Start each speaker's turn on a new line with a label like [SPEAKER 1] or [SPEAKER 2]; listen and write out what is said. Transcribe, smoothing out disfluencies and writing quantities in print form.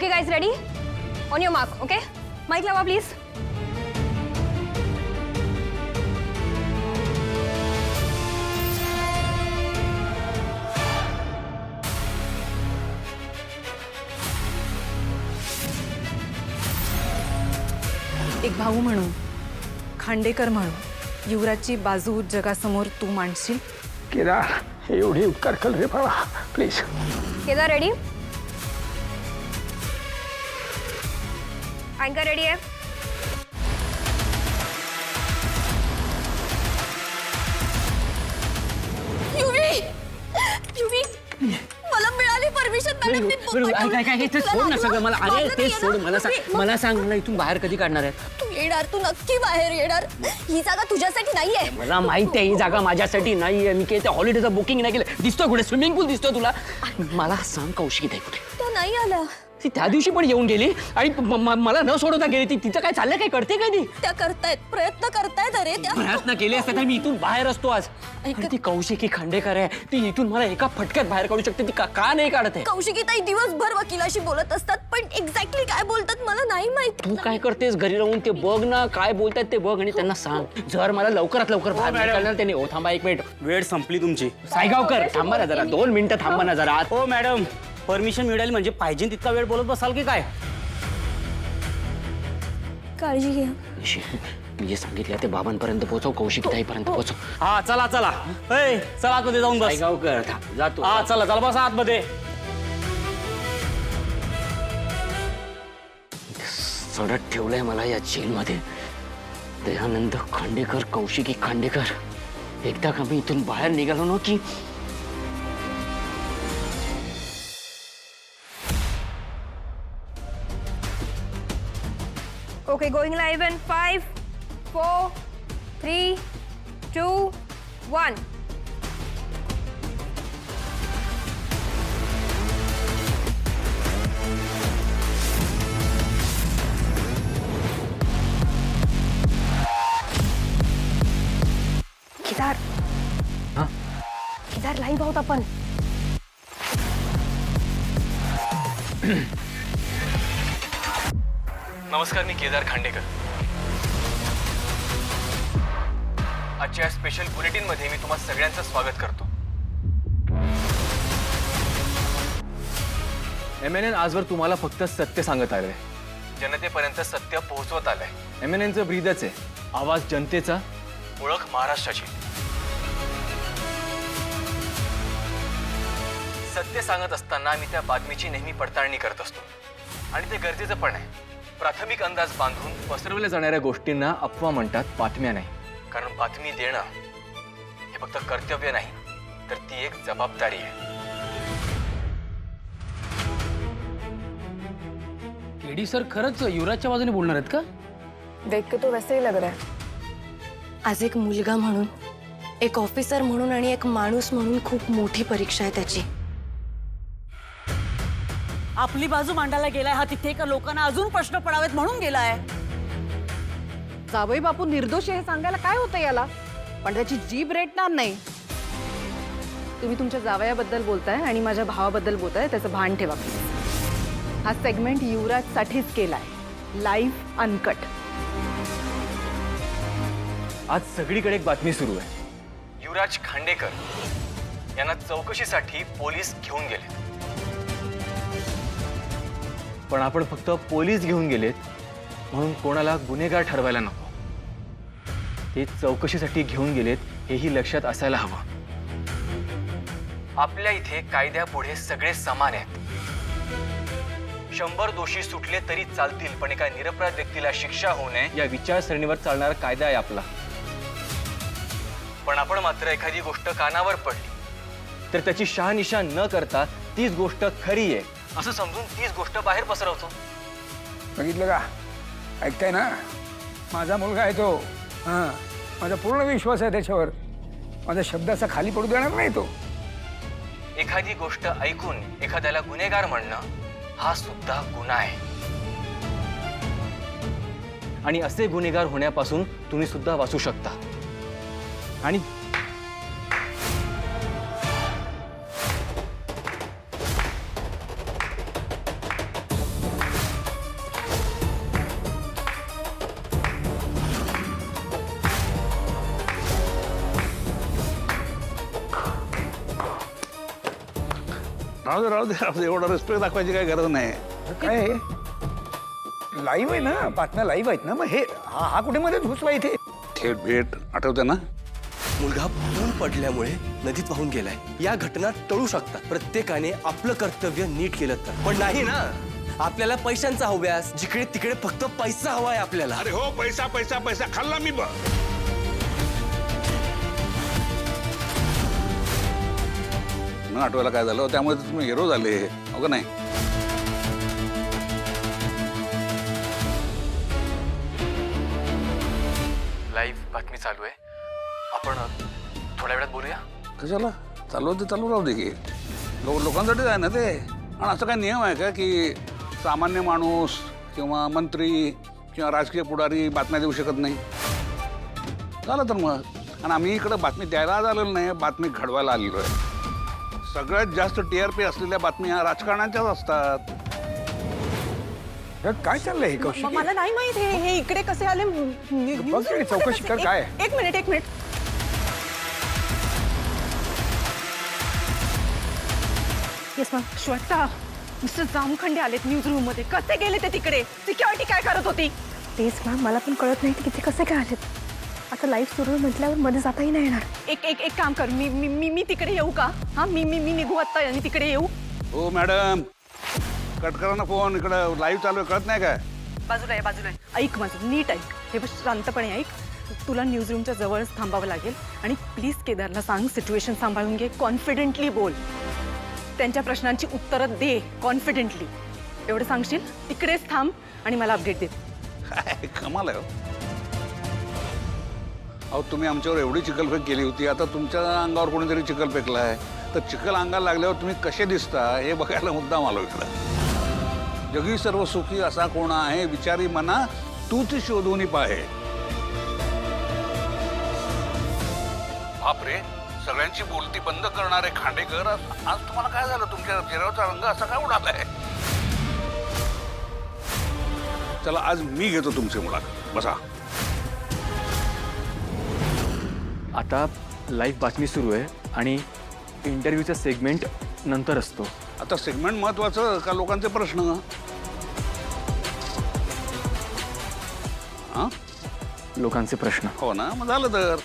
[SPEAKER 1] Okay guys, ready? On your mark, okay? Mic lawa please.
[SPEAKER 2] एक भाऊ म्हणून, खांडेकर म्हणून युवराजची बाजू जगासमोर तू मांडशील?
[SPEAKER 3] केदार एवढी उपकार कर रे बाबा please.
[SPEAKER 1] Kedar ready? Anchor ready है? युवी मला मिळाली परमिशन
[SPEAKER 4] काय ते सोड ना सगळं मला. अरे ते सोड, मला सांग मला इथून बाहेर कधी काढणार आहे?
[SPEAKER 1] तू येणार, तू नक्की बाहेर येणार. ही जागा तुझ्यासाठी नाहीये.
[SPEAKER 4] मला माहिती आहे ही जागा माझ्यासाठी नाहीये. मी काही हॉलिडेचं बुकिंग नाही केलं. दिसतोय कुठे? स्विमिंग पूल दिसतोय तुला? मला सांग कौशिक आहे कुठे?
[SPEAKER 1] त्या नाही आल्या.
[SPEAKER 4] ती त्या दिवशी पण येऊन गेली आणि मला न सोडवता गेली. ती तिचं काय चाललंय, काय करते काय ती?
[SPEAKER 1] त्या करतायत, प्रयत्न करतायत. अरे त्या
[SPEAKER 4] प्रयत्न केले असते तर मी इथून बाहेर असतो आज. आणि ती कौशिकी खांडेकर आहे, ती इथून मला एका फटक्यात बाहेर काढू शकते. ती का नाही काढत आहे?
[SPEAKER 1] कौशिकीताई दिवसभर वकिलाशी बोलत असतात, पण एक्झॅक्टली काय बोलतात मला नाही माहिती.
[SPEAKER 4] तू काय करतेस घरी राहून? ते बघ ना, काय बोलतात ते बघ आणि त्यांना सांग. जर मला लवकरात लवकर बाहेर निघालं त्याने. ओ थांबा एक मिनिट,
[SPEAKER 5] वेळ संपली तुमची.
[SPEAKER 4] सायगावकर थांबा ना जरा, 2 मिनिटं थांबा ना जरा.
[SPEAKER 5] हो मॅडम, परमिशन मिळाली म्हणजे पाहिजे तितका वेळ बोलत बसाल की काय?
[SPEAKER 1] काळजी घ्या.
[SPEAKER 4] मी जे सांगितलं ते बाबांपर्यंत पोहोचव, कौशिकताईपर्यंत पोहोचव.
[SPEAKER 5] हा चला चला. ए चला आतमध्ये जाऊन बस.
[SPEAKER 4] सायगावकर जातो.
[SPEAKER 5] हा चला चला बसा आतमध्ये.
[SPEAKER 4] सडत ठेवलंय मला या जेलमध्ये. दयानंद खांडेकर, कौशिकी खांडेकर. एकदा का मी इथून बाहेर निघालो ना की
[SPEAKER 1] Okay, going live in 5, 4, 3, 2, 1. Kedar, Kedar live आहोत आपण.
[SPEAKER 6] नमस्कार, मी केदार खांडेकर. आजच्या स्पेशल बुलेटिन मध्ये मी तुम्हा सगळ्यांचं स्वागत करतो. MNN आजवर तुम्हाला फक्त सत्य सांगत आलंय, जनतेपर्यंत सत्य पोहोचवत आलंय. MNNचं ब्रीदच आहे, आवाज जनतेचा, ओळख महाराष्ट्राची. सत्य सांगत असताना मी त्या बातमीची नेहमी पडताळणी करत असतो आणि ते गरजेचं पण आहे. प्राथमिक अंदाज बांधून पसरवल्या जाणाऱ्या गोष्टींना अफवा म्हणतात, बातम्या नाही. कारण बातमी देणं हे फक्त कर्तव्य नाही, तर ती एक जबाबदारी आहे.
[SPEAKER 7] केडी सर खरंच युवराजच्या बाजूने बोलणार आहेत का?
[SPEAKER 2] देख के तो वैसे ही लग रहा है. आज एक मुलगा म्हणून, एक ऑफिसर म्हणून आणि एक माणूस म्हणून खूप मोठी परीक्षा आहे त्याची.
[SPEAKER 8] आपली बाजू मांडायला गेलाय हा तिथे का लोकांना अजून प्रश्न पडावेत म्हणून गेलाय.
[SPEAKER 9] जावई बापू निर्दोष हे सांगायला काय होतं याला, पण त्याची जीभ रेटणार नाही. तुम्ही तुमच्या जावयाबद्दल बोलताय आणि माझ्या भावाबद्दल बोलताय, त्याचं भान ठेवा. हा सेगमेंट युवराजसाठीच केलाय, लाईव्ह अनकट.
[SPEAKER 6] आज सगळीकडे एक बातमी सुरू आहे. युवराज खांडेकर यांना चौकशीसाठी पोलीस घेऊन गेले. पण आपण फक्त पोलीस घेऊन गेलेत म्हणून कोणाला गुन्हेगार ठरवायला नको. ते चौकशीसाठी घेऊन गेलेत हेही लक्षात असायला हवं. आपल्या इथे कायद्यापुढे सगळे समान आहेत. 100 दोषी सुटले तरी चालतील, पण एका निरपराध व्यक्तीला शिक्षा होऊ नये या विचारसरणीवर चालणारा कायदा आहे आपला. पण आपण मात्र एखादी गोष्ट कानावर पडली तर त्याची शहानिशा न करता तीच गोष्ट खरी आहे असं समजून तीच गोष्ट बाहेर पसरवतो.
[SPEAKER 3] बघितलं का? ऐकताय ना? माझा मुलगा आहे तो. हां, माझा पूर्ण विश्वास आहे त्याच्यावर. माझ्या शब्दाचा खाली पडू देणार नाही तो.
[SPEAKER 6] एखादी गोष्ट ऐकून एखाद्याला गुन्हेगार म्हणणं हा सुद्धा गुन्हा आहे. आणि असे गुन्हेगार होण्यापासून तुम्ही सुद्धा वाचू शकता. आणि
[SPEAKER 10] राहू दे एवढा रिस्पेक्ट दाखवायची काही गरज नाही.
[SPEAKER 3] काय लाईव्ह आहे ना, बातम्या लाईव्ह आहेत ना, मग हे हा कुठे मध्ये घुसला इथे?
[SPEAKER 10] थेट भेट आठवते ना?
[SPEAKER 11] मुलगा बुडून पडल्यामुळे नदीत वाहून गेलाय. या घटना टळू शकतात प्रत्येकाने आपलं कर्तव्य नीट केलं तर. पण नाही ना, आपल्याला पैशांचा हव्यास, जिकडे तिकडे फक्त पैसा हवाय आपल्याला.
[SPEAKER 10] अरे हो, पैसा पैसा पैसा खाल्ला मी बघ. न आठवायला काय झालं, त्यामुळे तुम्ही हिरो झाले हो का नाही?
[SPEAKER 6] लाईव्ह बातमी चालू आहे, आपण थोड्या वेळात बोलूया.
[SPEAKER 10] कशाला? चालू राहू दे की. लोकांसाठीच आहे ना ते. आणि असं काय नियम आहे का की सामान्य माणूस किंवा मंत्री किंवा राजकीय पुढारी बातम्या देऊ शकत नाही? झालं तर मग. आणि आम्ही इकडं बातमी द्यायला आलेलो नाही, बातमी घडवायला आलेलो आहे. सगळ्यात जास्त TRP असलेल्या बातम्या राजकारणाच्याच असतात.
[SPEAKER 3] काय चाललंय हे कौशिकी?
[SPEAKER 8] मला नाही माहित हे इकडे कसे आले.
[SPEAKER 3] बघ तरी चौकशी कर काय आहे.
[SPEAKER 8] एक minute. Yes ma'am. Shweta, mister Jamkhande आलेत न्यूज रूम मध्ये. कसे गेले ते तिकडे? सिक्युरिटी काय करत होती?
[SPEAKER 2] तेच मॅम, मला पण कळत नाही की ते कसे काय आलेत. आता लाईव्ह सुरू म्हटल्यावर मध्ये जाताही नाही येणार.
[SPEAKER 8] एक काम कर, मी तिकडे येऊ का? हा, मी निघू आता आणि तिकडे येऊ.
[SPEAKER 10] हो मॅडम, कट करा ना फोन. इकडं लाईव्ह चालू आहे, कळत नाही काय?
[SPEAKER 8] बाजूला आहे. ऐक माझं, नीट ऐक. हे बस शांतपणे ऐक. तुला न्यूज रूमच्या जवळच थांबावं लागेल आणि प्लीज केदारला सांग सिच्युएशन सांभाळून घे. कॉन्फिडेंटली बोल. त्यांच्या प्रश्नांची उत्तरं दे कॉन्फिडेंटली. एवढं सांगशील? तिकडेच थांब आणि मला अपडेट दे.
[SPEAKER 10] काय कमाल आहे हो. अहो, तुम्ही आमच्यावर एवढी चिखलफेक केली होती, आता तुमच्या अंगावर कोणीतरी चिखल फेकलाय. तर चिखल अंगाला लागल्यावर तुम्ही कसे दिसता हे बघायला मुद्दाम आलो इकडं. जगी सर्व सुखी असा कोण आहे, विचारी मना तूच शोधून पाहे. बापरे, सगळ्यांची बोलती बंद करणारे खांडेकर, आज तुम्हाला काय झालं? तुमच्या चेहऱ्यावरचा रंग असा काय उडालाय? चला, आज मी घेतो तुमची मुलाखत. बसा.
[SPEAKER 6] आता लाईव्ह बातमी सुरू आहे आणि इंटरव्ह्यूचा सेगमेंट नंतर असतो.
[SPEAKER 10] आता सेगमेंट महत्वाचं का लोकांचे प्रश्न? हा,
[SPEAKER 6] लोकांचे प्रश्न.
[SPEAKER 10] हो ना, मग झालं तर.